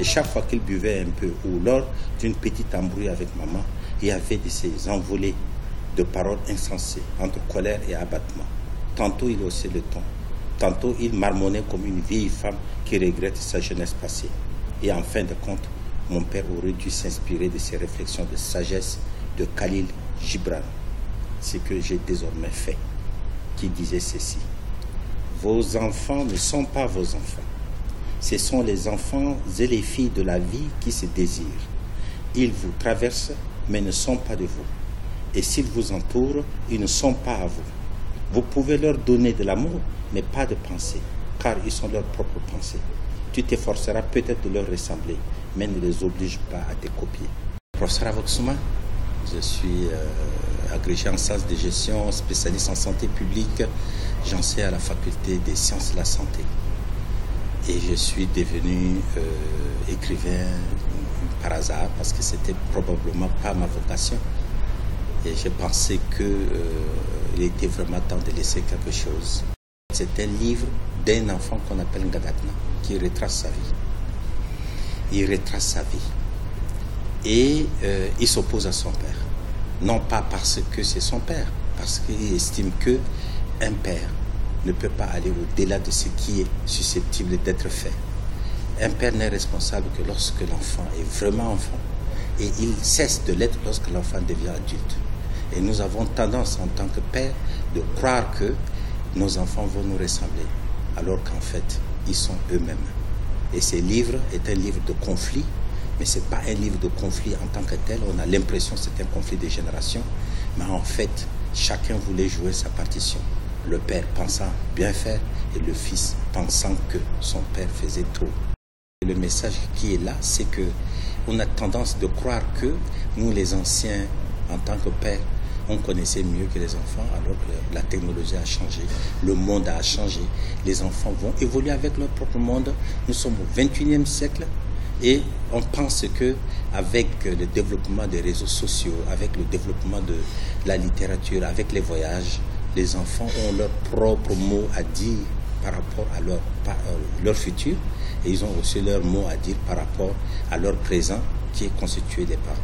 Et chaque fois qu'il buvait un peu, ou lors d'une petite embrouille avec maman, il y avait de ces envolées de paroles insensées, entre colère et abattement. Tantôt il haussait le ton, tantôt il marmonnait comme une vieille femme qui regrette sa jeunesse passée. Et en fin de compte, mon père aurait dû s'inspirer de ces réflexions de sagesse de Khalil Gibran, ce que j'ai désormais fait, qui disait ceci: vos enfants ne sont pas vos enfants. Ce sont les enfants et les filles de la vie qui se désirent. Ils vous traversent, mais ne sont pas de vous. Et s'ils vous entourent, ils ne sont pas à vous. Vous pouvez leur donner de l'amour, mais pas de pensée, car ils sont leurs propres pensées. Tu t'efforceras peut-être de leur ressembler, mais ne les oblige pas à te copier. Professeur Avoxouma, je suis agrégé en sciences de gestion, spécialiste en santé publique. J'enseigne à la faculté des sciences de la santé. Et je suis devenu écrivain par hasard, parce que c'était probablement pas ma vocation. Et j'ai pensé qu'il était vraiment temps de laisser quelque chose. C'est un livre d'un enfant qu'on appelle Ngadatna, qui retrace sa vie. Il retrace sa vie. Et il s'oppose à son père. Non pas parce que c'est son père, parce qu'il estime qu'un père ne peut pas aller au-delà de ce qui est susceptible d'être fait. Un père n'est responsable que lorsque l'enfant est vraiment enfant. Et il cesse de l'être lorsque l'enfant devient adulte. Et nous avons tendance en tant que père de croire que nos enfants vont nous ressembler, alors qu'en fait, ils sont eux-mêmes. Et ce livre est un livre de conflit, mais ce n'est pas un livre de conflit en tant que tel. On a l'impression que c'est un conflit de génération, mais en fait, chacun voulait jouer sa partition. Le père pensant bien faire et le fils pensant que son père faisait trop. Et le message qui est là, c'est que on a tendance de croire que nous, les anciens, en tant que pères, on connaissait mieux que les enfants, alors que la technologie a changé, le monde a changé, les enfants vont évoluer avec leur propre monde. Nous sommes au XXIe siècle et on pense que avec le développement des réseaux sociaux, avec le développement de la littérature, avec les voyages, les enfants ont leurs propres mots à dire par rapport à leur futur, et ils ont aussi leurs mots à dire par rapport à leur présent qui est constitué des parents.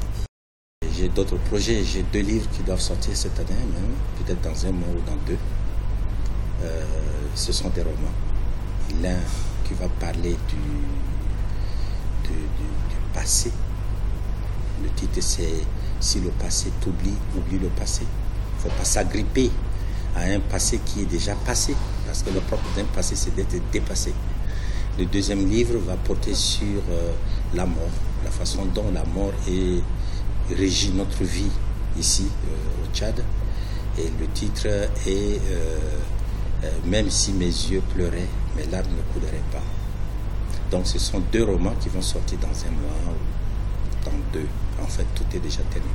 J'ai d'autres projets, j'ai 2 livres qui doivent sortir cette année même, peut-être dans un mois ou dans 2. Ce sont des romans. L'un qui va parler du passé. Le titre c'est « Si le passé t'oublie, oublie le passé ». Il ne faut pas s'agripper à un passé qui est déjà passé, parce que le propre d'un passé c'est d'être dépassé. Le deuxième livre va porter sur la mort, la façon dont la mort régit notre vie ici au Tchad. Et le titre est Même si mes yeux pleuraient, mes larmes ne couleraient pas. Donc ce sont 2 romans qui vont sortir dans un mois ou dans 2. En fait, tout est déjà terminé.